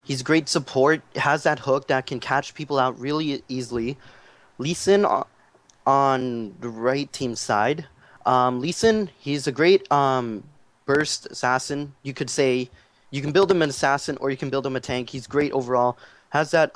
He's great support, has that hook that can catch people out really easily. Lee Sin on the right team side. Lee Sin, he's a great burst assassin. You could say you can build him an assassin or you can build him a tank. He's great overall. Has that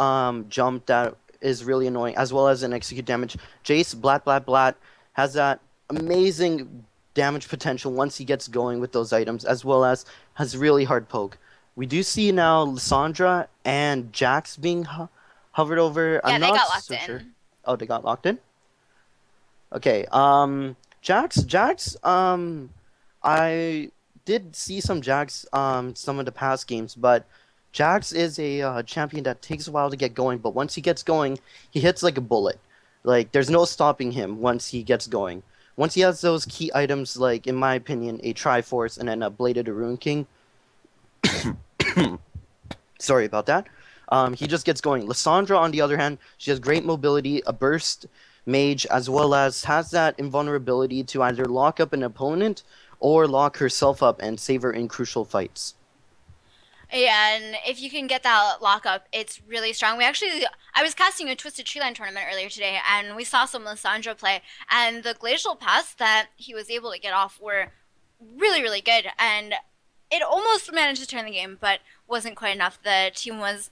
jump that is really annoying, as well as an execute damage. Jace, Blat Blat Blat, has that amazing damage potential once he gets going with those items, as well as has really hard poke. We do see now Lissandra and Jax being hovered over. Yeah, I'm they not got locked so sure. in. Oh, they got locked in? Okay. Jax, I did see some Jax, some of the past games, but Jax is a champion that takes a while to get going, but once he gets going, he hits like a bullet. Like, there's no stopping him once he gets going. Once he has those key items, like, in my opinion, a Triforce and then a Bladed Rune King, sorry about that. He just gets going. Lissandra, on the other hand, she has great mobility, a burst mage, as well as has that invulnerability to either lock up an opponent or lock herself up and save her in crucial fights. Yeah, and if you can get that lockup, it's really strong. I was casting a Twisted Treeline tournament earlier today, and we saw some Lissandra play, and the glacial paths that he was able to get off were really, really good, and it almost managed to turn the game, but wasn't quite enough. The team was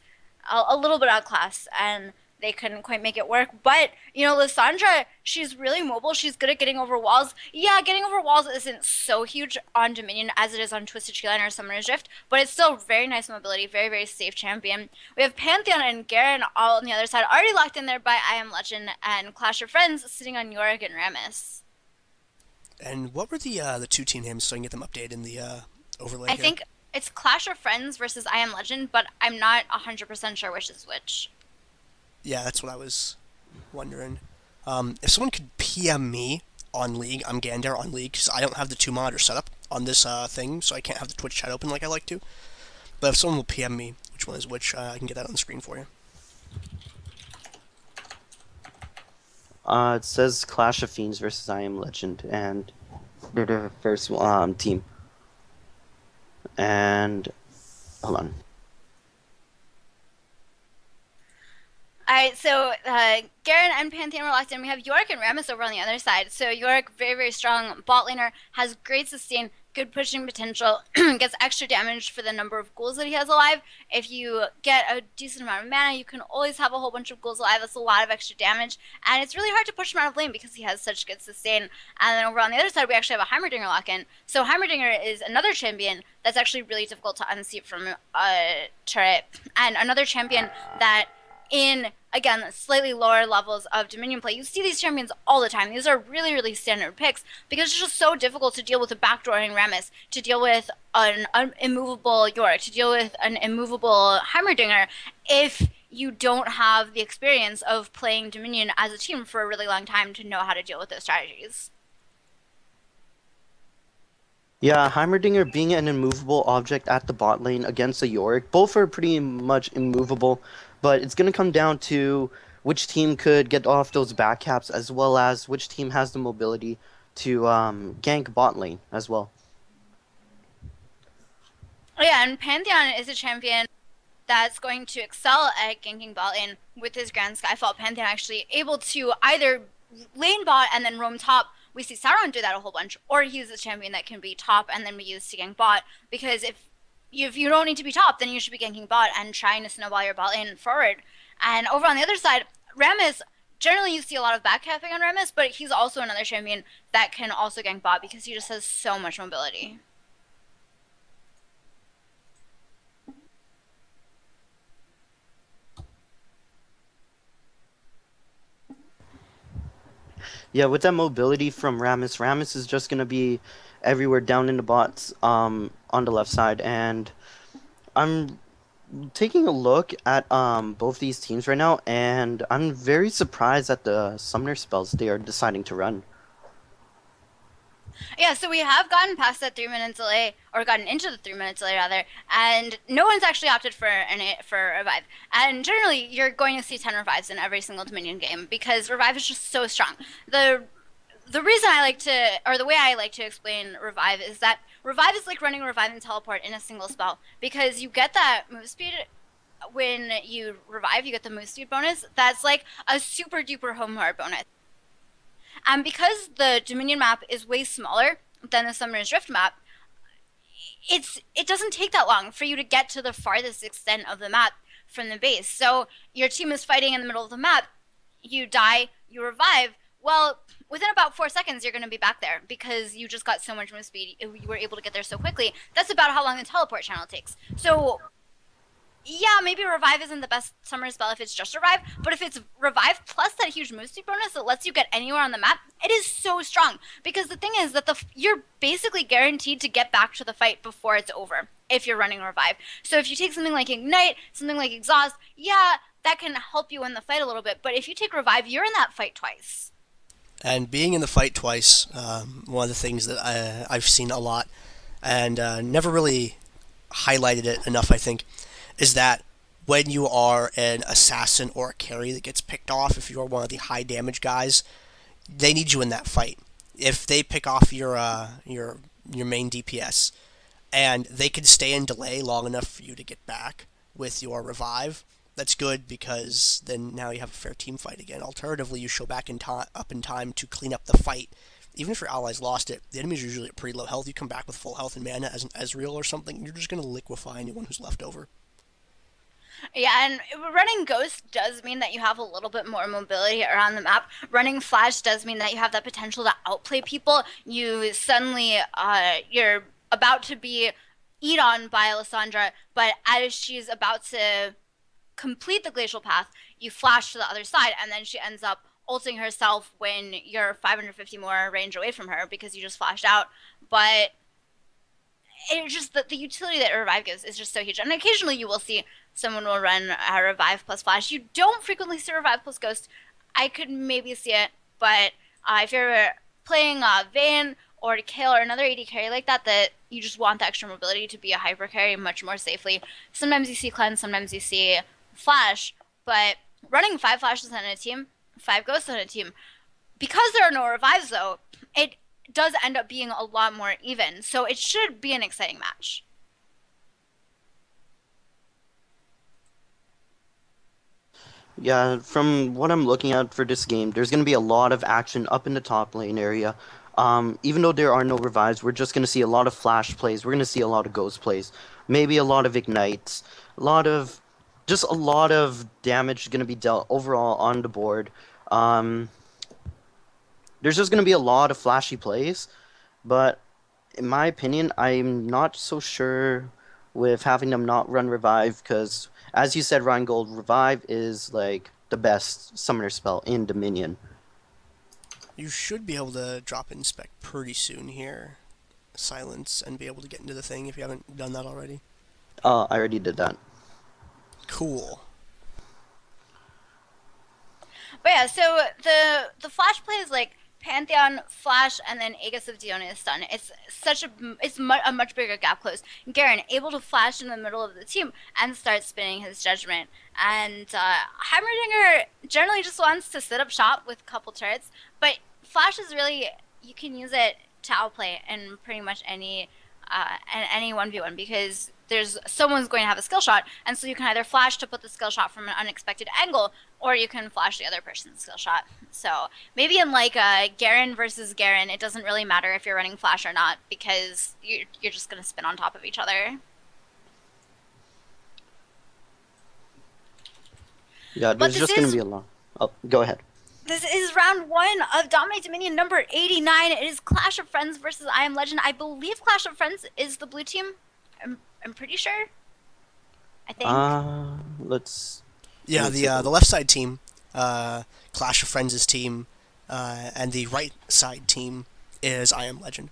a little bit outclassed, and they couldn't quite make it work. But, Lissandra, she's really mobile. She's good at getting over walls. Yeah, getting over walls isn't so huge on Dominion as it is on Twisted Treeline or Summoner's Rift, but it's still very nice mobility, very, very safe champion. We have Pantheon and Garen all on the other side, already locked in there by IamLegend and Clash of Friends sitting on Yorick and Rammus. And what were the two team names so I can get them updated in the overlay I here? think it's Clash of Friends versus IamLegend, but I'm not 100% sure which is which. Yeah, that's what I was wondering. If someone could PM me on League, I'm Gander on League, because I don't have the two monitor setup on this thing, so I can't have the Twitch chat open like I like to. But if someone will PM me which one is which, I can get that on the screen for you. It says Clash of Fiends versus I Am Legend, and they're the first team. And hold on. Alright, so Garen and Pantheon were locked in. We have Yorick and Rammus over on the other side. So Yorick, very, very strong bot laner, has great sustain, good pushing potential, gets extra damage for the number of ghouls that he has alive. If you get a decent amount of mana, you can always have a whole bunch of ghouls alive. That's a lot of extra damage. And it's really hard to push him out of lane because he has such good sustain. And then over on the other side, we actually have a Heimerdinger lock-in. So Heimerdinger is another champion that's actually really difficult to unseat from a turret. And another champion that in, again, slightly lower levels of Dominion play, you see these champions all the time. These are really, really standard picks because it's just so difficult to deal with a backdooring Rammus, to deal with an immovable Yorick, to deal with an immovable Heimerdinger if you don't have the experience of playing Dominion as a team for a really long time to know how to deal with those strategies. Yeah, Heimerdinger being an immovable object at the bot lane against a Yorick, both are pretty much immovable, but it's going to come down to which team could get off those back caps, as well as which team has the mobility to gank bot lane as well. Yeah, and Pantheon is a champion that's going to excel at ganking bot lane with his Grand Skyfall. Pantheon actually able to either lane bot and then roam top. We see Sauron do that a whole bunch, or he's a champion that can be top and then be used to gank bot, because if you don't need to be top, then you should be ganking bot and trying to snowball your bot lane forward. And over on the other side, Rammus, generally you see a lot of backcapping on Rammus, but he's also another champion that can also gank bot because he just has so much mobility. Yeah, with that mobility from Rammus, Rammus is just going to be everywhere down in the bots on the left side. And I'm taking a look at both these teams right now, and I'm very surprised at the summoner spells they are deciding to run. Yeah, so we have gotten past that 3 minute delay, or gotten into the 3 minute delay rather, and no one's actually opted for revive. And generally, you're going to see 10 revives in every single Dominion game because revive is just so strong. The reason I like to, or the way I like to explain revive is that revive is like running revive and teleport in a single spell because you get that move speed when you revive, you get the move speed bonus. That's like a super duper home hard bonus. And because the Dominion map is way smaller than the Summoner's Rift map, it doesn't take that long for you to get to the farthest extent of the map from the base. So your team is fighting in the middle of the map, you die, you revive. Well, within about 4 seconds, you're going to be back there because you just got so much move speed. You were able to get there so quickly. That's about how long the teleport channel takes. So yeah, maybe Revive isn't the best summoner spell if it's just Revive, but if it's Revive plus that huge move speed bonus that lets you get anywhere on the map, it is so strong. Because the thing is that you're basically guaranteed to get back to the fight before it's over if you're running Revive. So if you take something like Ignite, something like Exhaust, yeah, that can help you win the fight a little bit. But if you take Revive, you're in that fight twice. And being in the fight twice, one of the things that I've seen a lot, and never really highlighted it enough, I think, is that when you are an assassin or a carry that gets picked off, if you're one of the high damage guys, they need you in that fight. If they pick off your main DPS, and they can stay in delay long enough for you to get back with your revive, that's good because then now you have a fair team fight again. Alternatively, you show back up in time to clean up the fight. Even if your allies lost it, the enemies are usually at pretty low health. You come back with full health and mana as an Ezreal or something, you're just going to liquefy anyone who's left over. Yeah, and running Ghost does mean that you have a little bit more mobility around the map. Running Flash does mean that you have that potential to outplay people. You suddenly, you're about to be eat on by Alessandra, but as she's about to complete the glacial path, you flash to the other side, and then she ends up ulting herself when you're 550 more range away from her because you just flashed out. But it's just that the utility that Revive gives is just so huge. And occasionally you will see someone will run a Revive plus Flash. You don't frequently see Revive plus Ghost. I could maybe see it, but if you're playing Vayne or Kale or another AD carry like that, that you just want the extra mobility to be a hyper carry much more safely. Sometimes you see Cleanse, sometimes you see Flash, but running 5 Flashes on a team, 5 Ghosts on a team, because there are no Revives though, it does end up being a lot more even. So it should be an exciting match. Yeah, from what I'm looking at for this game, there's going to be a lot of action up in the top lane area. Even though there are no revives, we're just going to see a lot of flash plays. We're going to see a lot of ghost plays. Maybe a lot of ignites. Just a lot of damage going to be dealt overall on the board. There's just going to be a lot of flashy plays. But in my opinion, I'm not so sure with having them not run revive because, as you said, Rheingold, revive is like the best summoner spell in Dominion. You should be able to drop Inspect pretty soon here, Silence, and be able to get into the thing if you haven't done that already. I already did that. Cool. But yeah, so the flash plays like Pantheon, Flash, and then Aegis of Diona is stun. It's a much bigger gap close. Garen able to flash in the middle of the team and start spinning his judgment. And Heimerdinger generally just wants to sit up shop with a couple turrets, but Flash is really, you can use it to outplay in pretty much any 1v1 because someone's going to have a skill shot, and so you can either flash to put the skill shot from an unexpected angle, or you can flash the other person's skill shot. So maybe in like Garen versus Garen, it doesn't really matter if you're running flash or not because you're just going to spin on top of each other. Yeah, there's just going to be a lot. Oh, go ahead. This is round 1 of Dominate Dominion number 89. It is Clash of Friends versus IamLegend. I believe Clash of Friends is the blue team. I'm pretty sure. I think. Let's. Yeah, the left side team, Clash of Friends' team, and the right side team is IamLegend.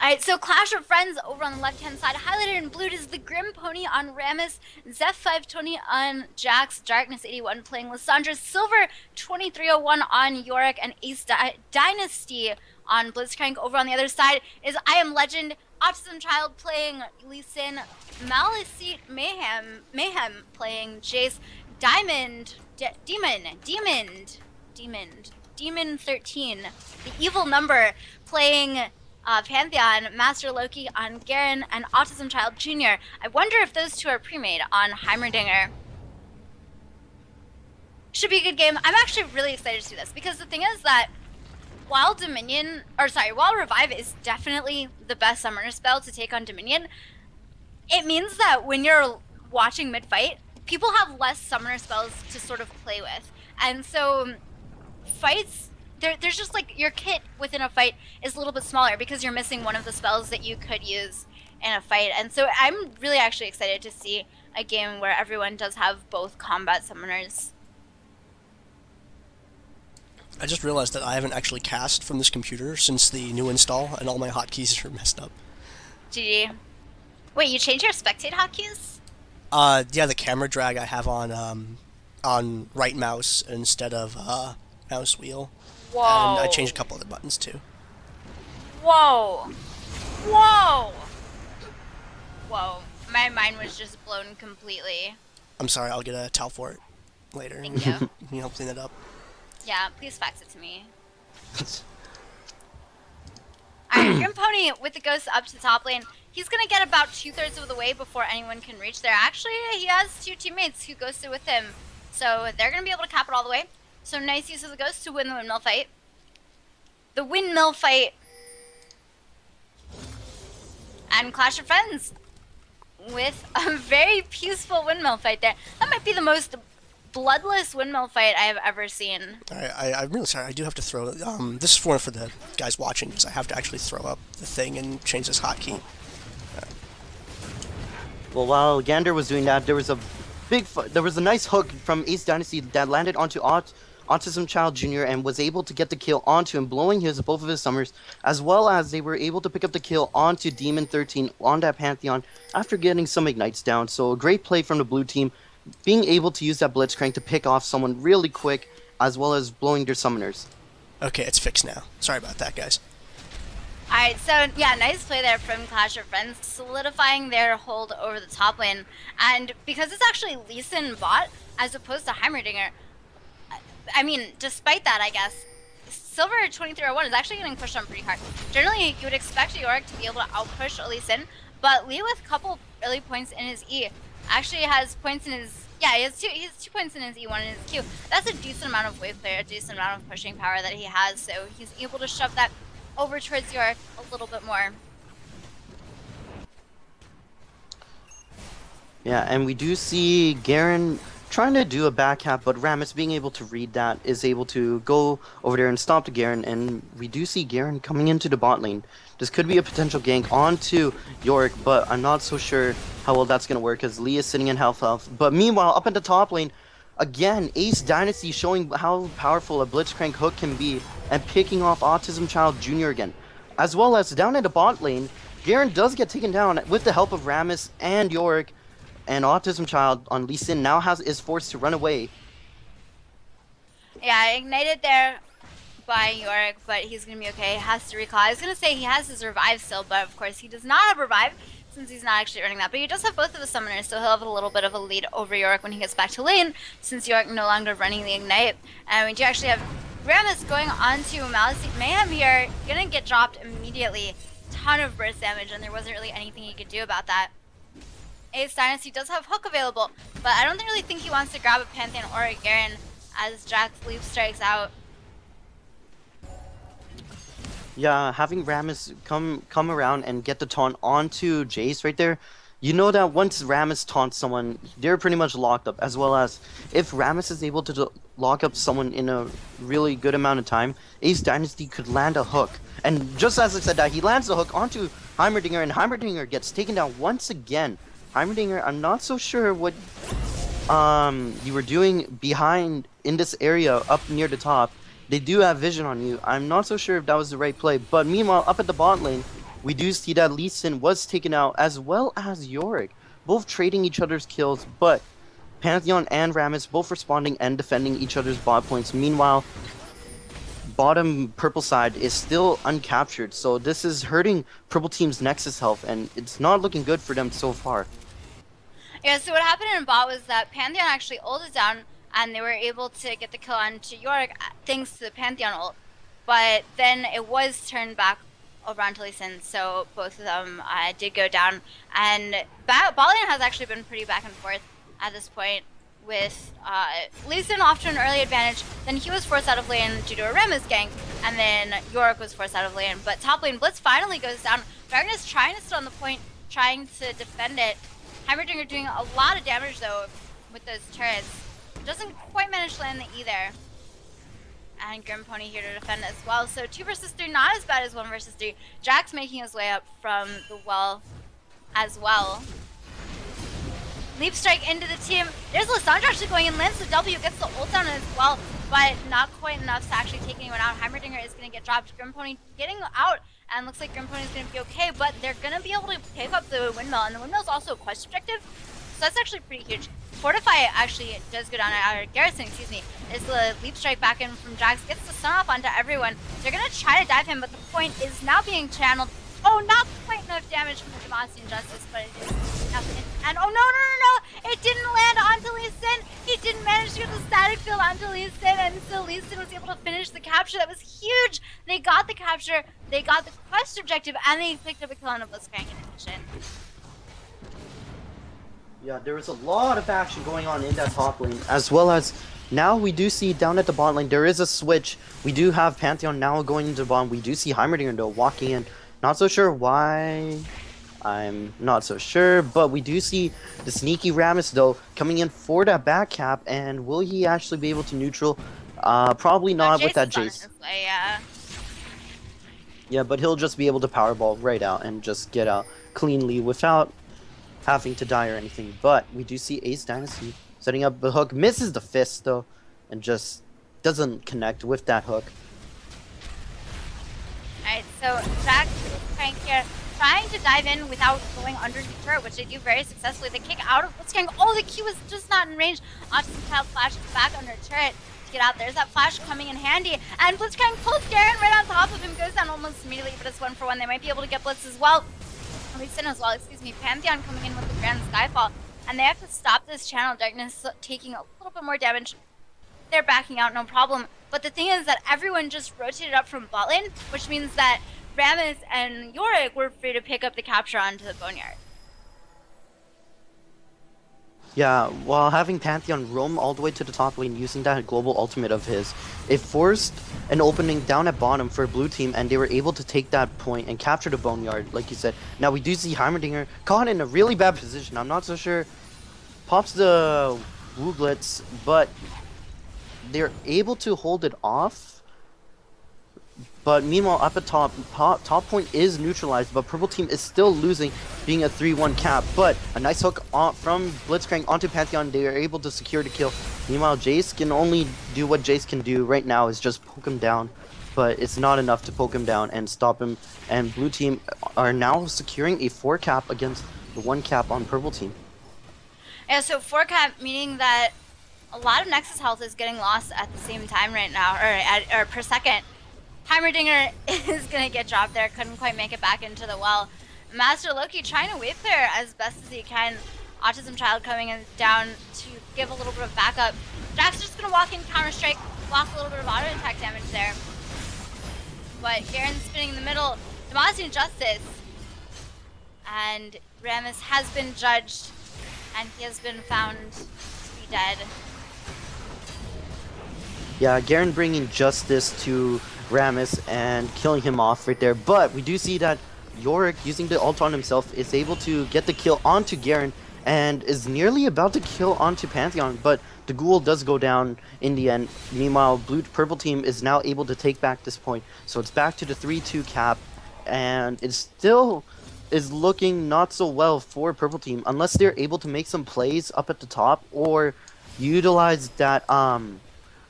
Alright, so Clash of Friends over on the left-hand side. Highlighted in blue is the Grim Pony on Rammus, Zeph520 on Jax, Darkness81 playing Lissandra, Silver 2301 on Yorick, and Ace Dynasty on Blitzcrank. Over on the other side is IamLegend, Autism Child playing Lee Sin, Malicete Mayhem playing Jace, Demon 13, the Evil Number playing Pantheon, Master Loki on Garen, and Autism Child Jr. I wonder if those two are pre-made on Heimerdinger. Should be a good game. I'm actually really excited to see this because the thing is that while Revive is definitely the best summoner spell to take on Dominion, it means that when you're watching mid-fight, people have less summoner spells to sort of play with. And so fights, there's just like your kit within a fight is a little bit smaller because you're missing one of the spells that you could use in a fight. And so I'm really actually excited to see a game where everyone does have both combat summoners. I just realized that I haven't actually cast from this computer since the new install, and all my hotkeys are messed up. GG. Wait, you changed your spectate hotkeys? Yeah, the camera drag I have on right mouse instead of mouse wheel. Whoa. And I changed a couple other buttons too. Whoa. Whoa. Whoa. My mind was just blown completely. I'm sorry, I'll get a towel for it later. Thank you. Can you help clean it up? Yeah, please fax it to me. Alright, Grim Pony with the ghost up to the top lane. He's gonna get about 2/3 of the way before anyone can reach there. Actually, he has 2 teammates who ghosted with him, so they're gonna be able to cap it all the way. So nice use of the ghost to win the windmill fight. The windmill fight and Clash of Friends with a very peaceful windmill fight there. That might be the most bloodless windmill fight I have ever seen. I'm really sorry. I do have to throw. This is for the guys watching, because I have to actually throw up the thing and change this hotkey. Well, while Gander was doing that, there was a nice hook from Ace Dynasty that landed onto Autism Child Jr. and was able to get the kill onto him, blowing both of his summers, as well as they were able to pick up the kill onto Demon 13 on that Pantheon after getting some ignites down. So a great play from the blue team, being able to use that Blitzcrank to pick off someone really quick, as well as blowing their summoners. Okay, it's fixed now. Sorry about that, guys. Alright, so yeah, nice play there from Clash of Friends, solidifying their hold over the top lane. And because it's actually Lee Sin bot, as opposed to Heimerdinger, I mean, despite that, I guess, Silver 2301 is actually getting pushed on pretty hard. Generally, you would expect Yorick to be able to outpush Lee Sin, but Lee with a couple early points in his E actually has points in his, he has 2 points in his E, 1 in his Q. That's a decent amount of wave clear, a decent amount of pushing power that he has, so he's able to shove that over towards Yorick a little bit more. Yeah, and we do see Garen trying to do a back cap, but Rammus being able to read that is able to go over there and stop the Garen, and we do see Garen coming into the bot lane. This could be a potential gank onto Yorick, but I'm not so sure how well that's going to work as Lee is sitting in health. But meanwhile, up at the top lane, again, Ace Dynasty showing how powerful a Blitzcrank hook can be and picking off Autism Child Jr. again. As well as down in the bot lane, Garen does get taken down with the help of Rammus and Yorick, and Autism Child on Lee Sin now is forced to run away. Yeah, ignited there by Yorick, but he's going to be okay. He has to recall. I was going to say he has his revive still, but of course he does not have revive since he's not actually earning that. But he does have both of the summoners, so he'll have a little bit of a lead over Yorick when he gets back to lane, since Yorick no longer running the ignite. And we do actually have Rammus going on to Malice Mayhem here, going to get dropped immediately. Ton of burst damage, and there wasn't really anything he could do about that. Ace Dynasty does have hook available, but I don't really think he wants to grab a Pantheon or a Garen as Jack's leap strikes out. Yeah, having Rammus come around and get the taunt onto Jace right there, you know that once Rammus taunts someone, they're pretty much locked up, as well as if Rammus is able to lock up someone in a really good amount of time, Ace Dynasty could land a hook. And just as I said that, he lands the hook onto Heimerdinger, and Heimerdinger gets taken down once again. Heimerdinger, I'm not so sure what you were doing behind in this area up near the top. They do have vision on you. I'm not so sure if that was the right play. But meanwhile, up at the bot lane, we do see that Lee Sin was taken out, as well as Yorick, both trading each other's kills, but Pantheon and Rammus both responding and defending each other's bot points. Meanwhile, bottom purple side is still uncaptured, so this is hurting purple team's Nexus health, and it's not looking good for them so far. Yeah, so what happened in bot was that Pantheon actually ulted down, and they were able to get the kill onto Yorick thanks to the Pantheon ult. But then it was turned back over onto Lee Sin, so both of them did go down. And bot lane has actually been pretty back and forth at this point. with Lee Sin off to an early advantage. Then he was forced out of lane due to a Rammus gank, and then Yorick was forced out of lane. But top lane Blitz finally goes down. Darkness trying to stay on the point, trying to defend it. Heimerdinger doing a lot of damage though with those turrets. Doesn't quite manage to land the either. And Grim Pony here to defend as well. So 2 versus 3, not as bad as 1 versus 3. Jack's making his way up from the well as well. Leap strike into the team. There's Lissandra actually going in, lands the W, gets the ult down as well, but not quite enough to actually take anyone out. Heimerdinger is going to get dropped. Grim Pony getting out, and looks like Grim Pony is going to be okay, but they're going to be able to pick up the windmill, and the windmill is also a quest objective, so that's actually pretty huge. Fortify actually does go down, or Garrison, excuse me, is the leap strike back in from Jax, gets the stun off onto everyone. They're going to try to dive him, but the point is now being channeled. Oh, not quite enough damage from the Demacian Justice, but it is nothing. And oh no! It didn't land onto Lee Sin. He didn't manage to get the static field onto Lee Sin, and so Lee Sin was able to finish the capture. That was huge. They got the capture, they got the quest objective, and they picked up a kill on a Blitzcrank in addition. Yeah, there was a lot of action going on in that top lane, as well as now we do see down at the bot lane, there is a switch. We do have Pantheon now going into bot. We do see Heimerdinger though walking in. Not so sure why. I'm not so sure, but we do see the sneaky Rammus though coming in for that back cap, and will he actually be able to neutral? Probably not with that Jace. Yeah. Yeah, but he'll just be able to powerball right out and just get out cleanly without having to die or anything. But we do see Ace Dynasty setting up the hook, misses the fist though, and just doesn't connect with that hook. Alright, so Jack Blitzcrank here trying to dive in without going underneath the turret, which they do very successfully. They kick out of Blitzcrank. Oh, the Q is just not in range. Awesome Child flashes back under turret to get out. There's that flash coming in handy, and Blitzcrank pulls Garen right on top of him, goes down almost immediately, but it's 1-for-1. They might be able to get Blitz as well. Lee Sin as well, excuse me. Pantheon coming in with the Grand Skyfall, and they have to stop this channel. Darkness taking a little bit more damage. They're backing out, no problem. But the thing is that everyone just rotated up from bot lane, which means that Rammus and Yorick were free to pick up the capture onto the Boneyard. Yeah, while having Pantheon roam all the way to the top lane using that global ultimate of his, it forced an opening down at bottom for blue team, and they were able to take that point and capture the Boneyard, like you said. Now we do see Heimerdinger caught in a really bad position. I'm not so sure. Pops the Wooglets, but they're able to hold it off. But meanwhile, up at top point is neutralized, but purple team is still losing, being a 3-1 cap. But a nice hook from Blitzcrank onto Pantheon. They are able to secure the kill. Meanwhile, Jace can only do what Jace can do right now, is just poke him down. But it's not enough to poke him down and stop him. And blue team are now securing a 4 cap against the 1 cap on purple team. Yeah, so 4 cap meaning that a lot of Nexus health is getting lost at the same time right now, or per second. Heimerdinger is going to get dropped there, couldn't quite make it back into the well. Master Loki trying to wait there as best as he can. Autism Child coming in down to give a little bit of backup. Jack's just going to walk in, counter-strike, block a little bit of auto-attack damage there. But Garen's spinning in the middle. Demacian Justice. And Rammus has been judged, and he has been found to be dead. Yeah, Garen bringing justice to Rammus and killing him off right there. But we do see that Yorick, using the ult on himself, is able to get the kill onto Garen and is nearly about to kill onto Pantheon. But the Ghoul does go down in the end. Meanwhile, purple team is now able to take back this point. So it's back to the 3-2 cap, and it still is looking not so well for purple team unless they're able to make some plays up at the top or utilize that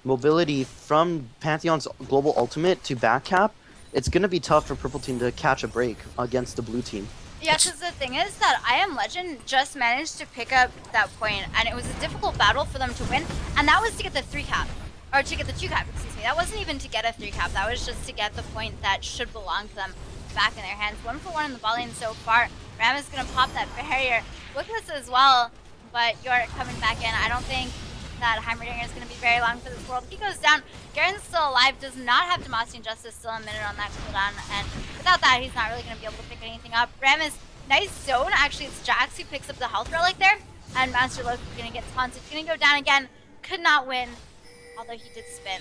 mobility from Pantheon's global ultimate to back cap. It's gonna be tough for purple team to catch a break against the blue team. Yeah, because the thing is that IamLegend just managed to pick up that point, and it was a difficult battle for them to win, and that was to get the 3 cap, or to get the 2 cap, excuse me. That wasn't even to get a 3 cap, that was just to get the point that should belong to them back in their hands. 1-for-1 in the ball lane so far. Ram is gonna pop that barrier. Look at this as well, but Yorick coming back in. I don't think that Heimerdinger is going to be very long for this world. He goes down. Garen's still alive, does not have Demacian Justice, still a minute on that cooldown, and without that, he's not really going to be able to pick anything up. Rammus, nice zone. Actually, it's Jax who picks up the health relic there. And Master Loki is going to get taunted. Going to go down again. Could not win, although he did spin.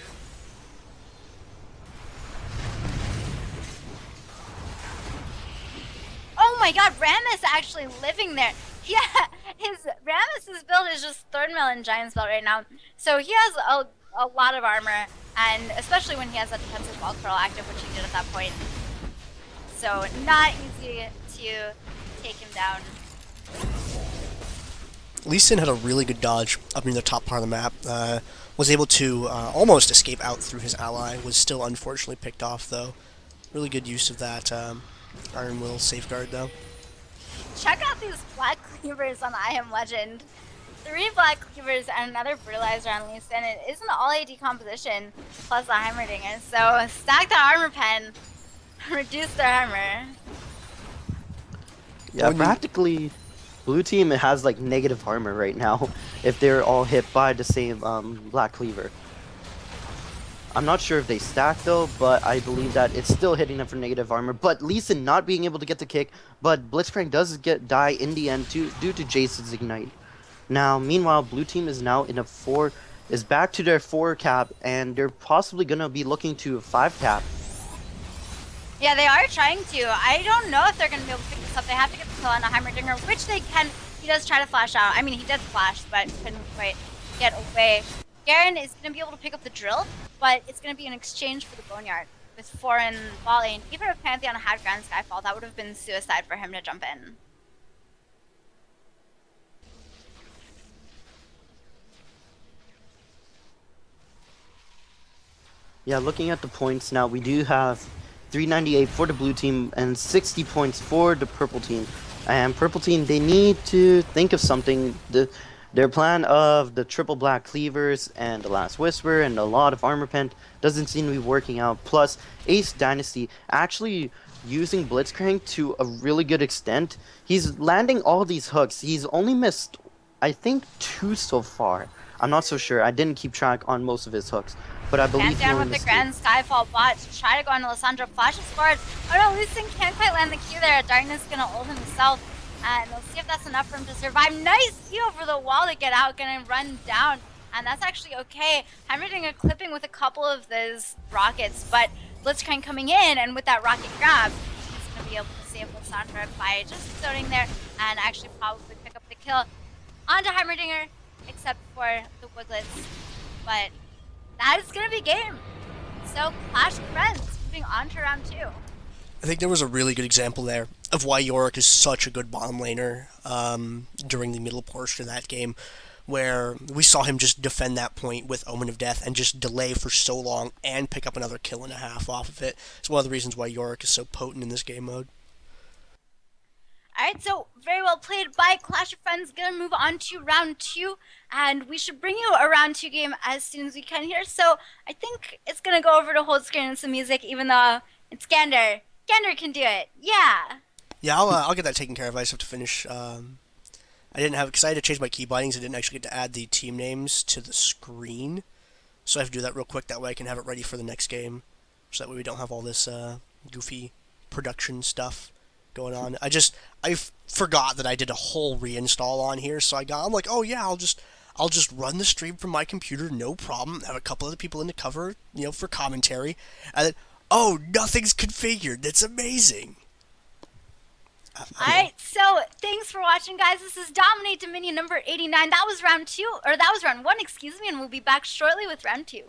Oh my god, Rammus actually living there. Yeah, Rammus's build is just Thorn Melon Giant's build right now. So he has a lot of armor, and especially when he has that defensive ball curl active, which he did at that point. So not easy to take him down. Lee Sin had a really good dodge up near the top part of the map. Was able to almost escape out through his ally. Was still unfortunately picked off though. Really good use of that Iron Will safeguard though. Check out these black cleavers on IamLegend. 3 black cleavers and another brutalizer on Lee Sin. It is an all AD composition plus a Heimerdinger. So stack that armor pen, reduce their armor. Yeah, practically, blue team has like negative armor right now if they're all hit by the same black cleaver. I'm not sure if they stack though, but I believe that it's still hitting them for negative armor. But Lee Sin not being able to get the kick, but Blitzcrank does die in the end due to Jason's ignite. Now, meanwhile, blue team is now in is back to their 4 cap, and they're possibly gonna be looking to a 5 cap. Yeah, they are trying to. I don't know if they're going to be able to pick this up. They have to get the kill on a Heimerdinger, which they can. He does try to flash out. I mean, he did flash, but couldn't quite get away. Garen is going to be able to pick up the drill, but it's going to be in exchange for the Boneyard with 4 in ball lane. Even if Pantheon had Grand Skyfall, that would have been suicide for him to jump in. Yeah, looking at the points now, we do have 398 for the blue team and 60 points for the purple team. And purple team, they need to think of something. Their plan of the triple black cleavers and the last whisper and a lot of armor pen doesn't seem to be working out. Plus, Ace Dynasty actually using Blitzcrank to a really good extent. He's landing all these hooks. He's only missed, I think, 2 so far. I'm not so sure. I didn't keep track on most of his hooks, but I believe Pantheon with the Grand Skyfall bot to try to go on Alessandro. Flashes forward. Oh no, Lee Sin can't quite land the Q there. Darkness gonna ult himself. And we'll see if that's enough for him to survive. Nice Q over the wall to get out, gonna run down. And that's actually okay. Heimerdinger clipping with a couple of those rockets, but Blitzcrank coming in, and with that rocket grab, he's gonna be able to save Alessandro by just zoning there and actually probably pick up the kill onto Heimerdinger, except for the Wigglets. But that is gonna be game. So Clash of Friends moving on to round 2. I think there was a really good example there of why Yorick is such a good bottom laner during the middle portion of that game, where we saw him just defend that point with Omen of Death and just delay for so long and pick up another kill and a half off of it. It's one of the reasons why Yorick is so potent in this game mode. Alright, so very well played by Clash of Friends. Gonna move on to round 2, and we should bring you a round 2 game as soon as we can here. So I think it's gonna go over to hold screen and some music, even though it's Gander. Gander can do it. Yeah. Yeah, I'll get that taken care of. I just have to finish. I didn't have, because I had to change my key bindings. I didn't actually get to add the team names to the screen, so I have to do that real quick. That way I can have it ready for the next game, so that way we don't have all this goofy production stuff going on. I forgot that I did a whole reinstall on here, so I'm like, oh yeah, I'll just run the stream from my computer, no problem. Have a couple other people in the cover, for commentary, and then, oh, nothing's configured. That's amazing. Alright, so thanks for watching, guys. This is DominateDominion number 89. That was round 2, or that was round 1, excuse me, and we'll be back shortly with round 2.